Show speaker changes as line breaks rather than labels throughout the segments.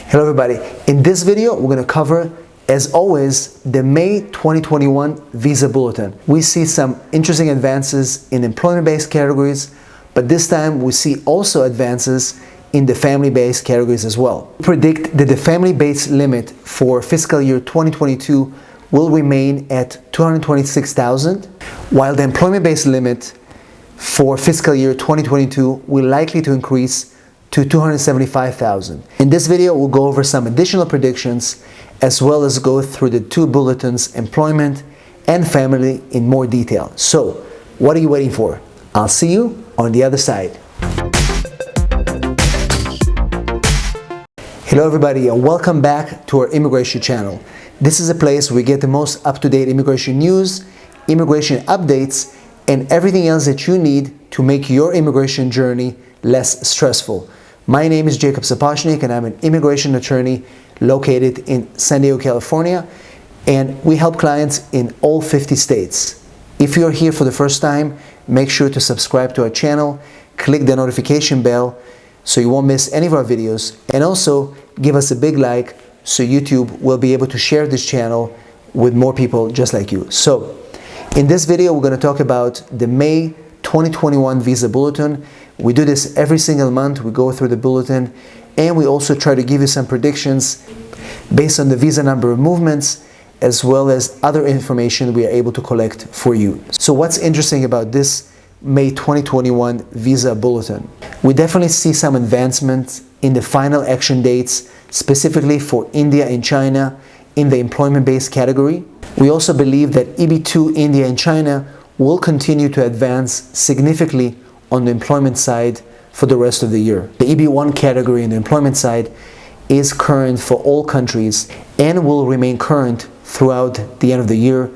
Hello everybody, in this video we're going to cover, as always, the May 2021 Visa Bulletin. We see some interesting advances in employment-based categories, but this time we see also advances in the family-based categories as well. We predict that the family-based limit for fiscal year 2022 will remain at 226,000, while the employment-based limit for fiscal year 2022 will likely to increase to 275,000. In this video, we'll go over some additional predictions as well as go through the two bulletins, employment and family, in more detail. So, what are you waiting for? I'll see you on the other side. Hello everybody and welcome back to our immigration channel. This is a place where we get the most up-to-date immigration news, immigration updates, and everything else that you need to make your immigration journey less stressful. My name is Jacob Sapochnik and I'm an immigration attorney located in San Diego, California, and we help clients in all 50 states. If you're here for the first time, make sure to subscribe to our channel, click the notification bell so you won't miss any of our videos, and also give us a big like so YouTube will be able to share this channel with more people just like you. So, in this video we're going to talk about the May 2021 Visa Bulletin. We do this every single month. We go through the bulletin and we also try to give you some predictions based on the visa number of movements as well as other information we are able to collect for you. So what's interesting about this May 2021 Visa Bulletin? We definitely see some advancements in the final action dates, specifically for India and China in the employment-based category. We also believe that EB2 India and China will continue to advance significantly on the employment side for the rest of the year. The EB1 category in the employment side is current for all countries and will remain current throughout the end of the year,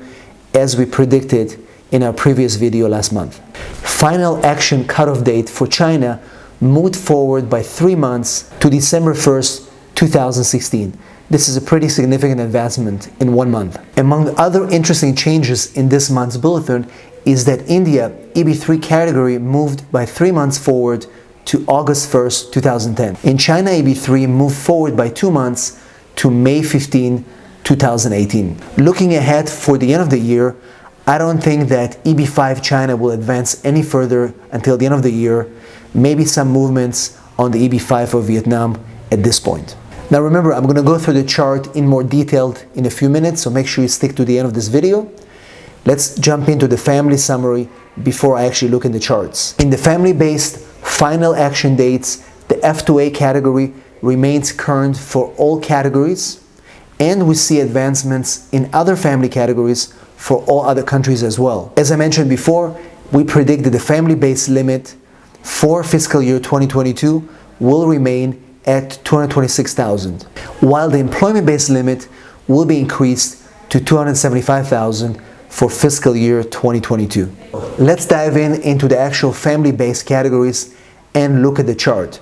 as we predicted in our previous video last month. Final action cutoff date for China moved forward by 3 months to December 1st, 2016. This is a pretty significant advancement in 1 month. Among other interesting changes in this month's bulletin is that India EB3 category moved by 3 months forward to August 1st, 2010. In China, EB3 moved forward by 2 months to May 15, 2018. Looking ahead for the end of the year, I don't think that EB5 China will advance any further until the end of the year. Maybe some movements on the EB5 for Vietnam at this point. Now remember, I'm going to go through the chart in more detail in a few minutes, so make sure you stick to the end of this video. Let's jump into the family summary before I actually look in the charts. In the family-based final action dates, the F2A category remains current for all categories, and we see advancements in other family categories for all other countries as well. As I mentioned before, we predict that the family-based limit for fiscal year 2022 will remain at 226,000, while the employment-based limit will be increased to 275,000 for fiscal year 2022. Let's dive into the actual family-based categories and look at the chart.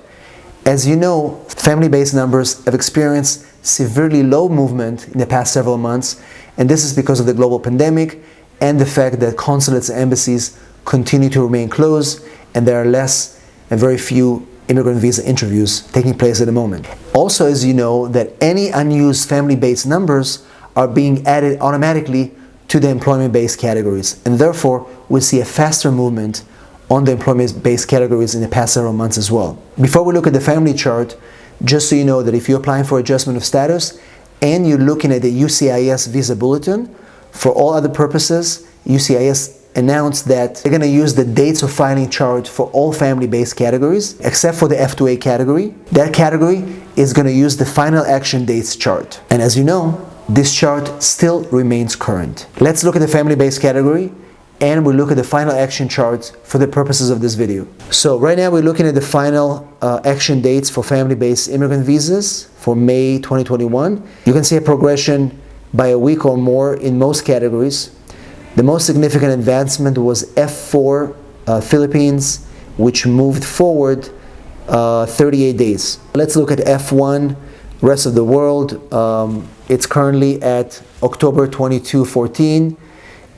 As you know, family-based numbers have experienced severely low movement in the past several months, and this is because of the global pandemic and the fact that consulates and embassies continue to remain closed and there are less and very few immigrant visa interviews taking place at the moment. Also, as you know, that any unused family-based numbers are being added automatically to the employment-based categories, and therefore we see a faster movement on the employment-based categories in the past several months as well. Before we look at the family chart, just so you know that if you're applying for adjustment of status and you're looking at the USCIS Visa Bulletin, for all other purposes, USCIS announced that they're going to use the dates of filing chart for all family-based categories, except for the F2A category. That category is going to use the final action dates chart. And as you know, this chart still remains current. Let's look at the family-based category and we'll look at the final action charts for the purposes of this video. So right now we're looking at the final action dates for family-based immigrant visas for May 2021. You can see a progression by a week or more in most categories. The most significant advancement was F4 Philippines, which moved forward 38 days. Let's look at F1 rest of the world. It's currently at October 22, 14.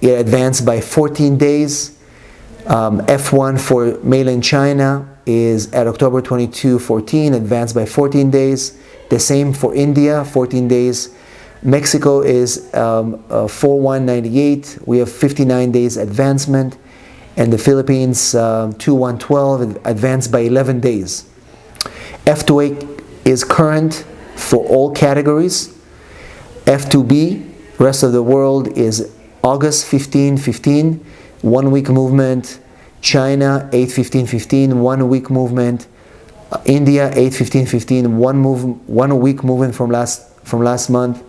It advanced by 14 days. F1 for mainland China is at October 22, 14, advanced by 14 days. The same for India, 14 days. Mexico is 4-1-98. We have 59 days advancement. And the Philippines, 2-1-12, advanced by 11 days. F2A is current for all categories. F2B, rest of the world, is August 15-15, 1 week movement. China 8-15-15, 1 week movement. India 8-15-15, 1 week movement from last month.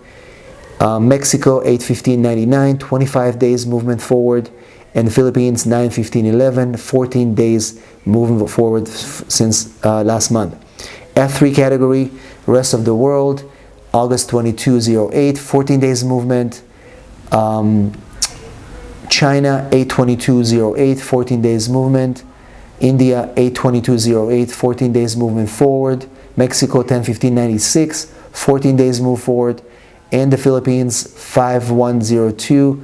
Mexico 8-15-99, 25 days movement forward. And the Philippines 9-15-11, 14 days moving forward since last month. F3 category, rest of the world, August 22-08, 14 days movement. China 8-22-08, 14 days movement. India 8-22-08, 14 days movement forward. Mexico 10-15-96, 14 days move forward. And the Philippines 5-1-02,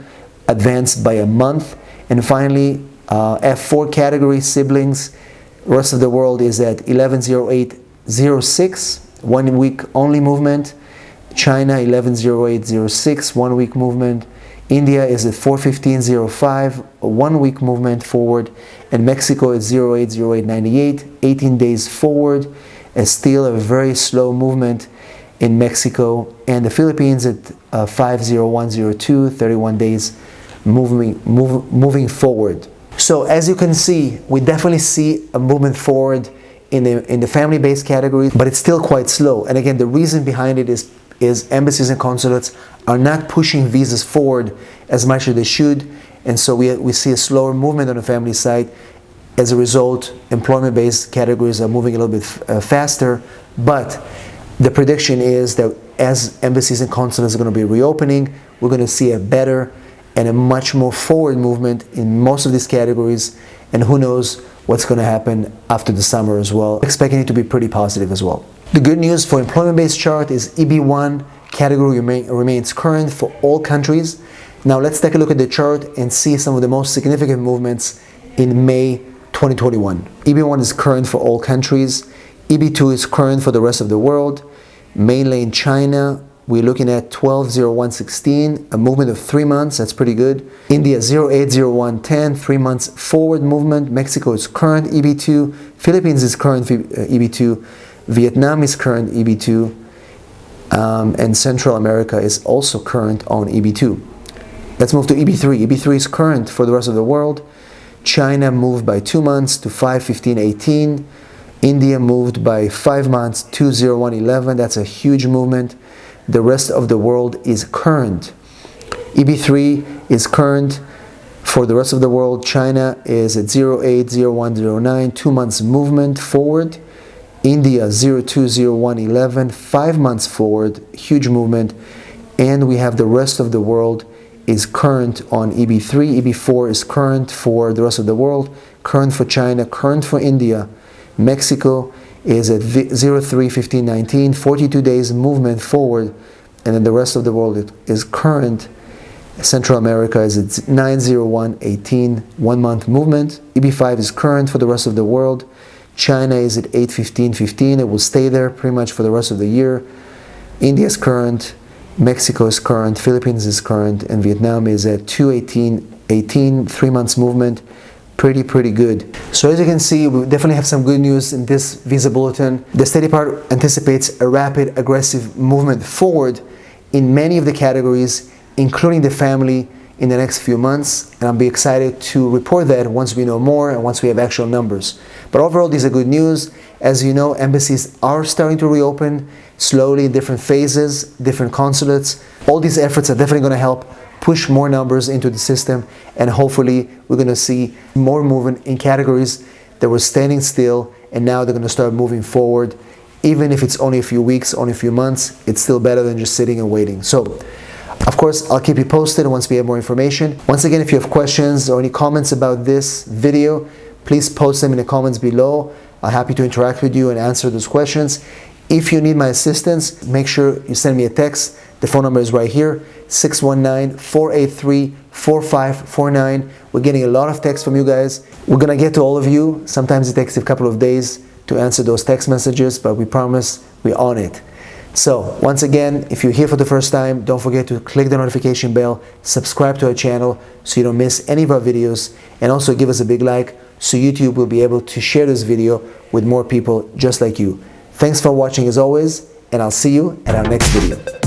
advanced by a month. And finally, F4 category, siblings, rest of the world is at 11-08-06, 1 week only movement. China 11-08-06, 1 week movement. India is at 4-15-05, a 1 week movement forward. And Mexico is 08-08-98, 18 days forward, and still a very slow movement in Mexico. And the Philippines at 5-01-02, 31 days moving forward. So as you can see, we definitely see a movement forward in the family-based category, but it's still quite slow. And again, the reason behind it is embassies and consulates are not pushing visas forward as much as they should, and so we see a slower movement on the family side. As a result, employment-based categories are moving a little bit faster, but the prediction is that as embassies and consulates are going to be reopening, we're going to see a better and a much more forward movement in most of these categories, and who knows what's going to happen after the summer as well. Expecting it to be pretty positive as well. The good news for employment-based chart is EB1 category remains current for all countries. Now let's take a look at the chart and see some of the most significant movements in May 2021. EB1 is current for all countries. EB2 is current for the rest of the world. Mainland China, we're looking at 12-01-16, a movement of 3 months, that's pretty good. India 08-01-10, 3 months forward movement. Mexico is current EB2. Philippines is current EB2. Vietnam is current EB2. And Central America is also current on EB2. Let's move to EB3. EB3 is current for the rest of the world. China moved by 2 months to 5-15-18. India moved by 5 months, 2-01-11. That's a huge movement. The rest of the world is current. EB3 is current for the rest of the world. China is at 08-01-09, 2 months movement forward. India 02-01-11, 5 months forward, huge movement. And we have the rest of the world is current on EB3. EB4 is current for the rest of the world, current for China, current for India. Mexico is at 03-15-19, 42 days movement forward, and then the rest of the world is current. Central America is at 9-01-18, 1 month movement. EB5 is current for the rest of the world. China is at 8-15-15, it will stay there pretty much for the rest of the year. India is current, Mexico is current, Philippines is current, and Vietnam is at 2-18-18, 3 months movement. Pretty good. So as you can see, we definitely have some good news in this Visa Bulletin. The study part anticipates a rapid, aggressive movement forward in many of the categories, including the family, in the next few months. And I'll be excited to report that once we know more and once we have actual numbers. But overall, these are good news. As you know, embassies are starting to reopen slowly in different phases, different consulates. All these efforts are definitely going to help push more numbers into the system, and hopefully we're going to see more movement in categories that were standing still, and now they're going to start moving forward. Even if it's only a few weeks, only a few months, it's still better than just sitting and waiting. So, of course, I'll keep you posted once we have more information. Once again, if you have questions or any comments about this video, please post them in the comments below. I'm happy to interact with you and answer those questions. If you need my assistance, make sure you send me a text. The phone number is right here, 619-483-4549. We're getting a lot of texts from you guys. We're gonna get to all of you. Sometimes it takes a couple of days to answer those text messages, but we promise we're on it. So once again, if you're here for the first time, don't forget to click the notification bell, subscribe to our channel so you don't miss any of our videos, and also give us a big like so YouTube will be able to share this video with more people just like you. Thanks for watching as always, and I'll see you at our next video.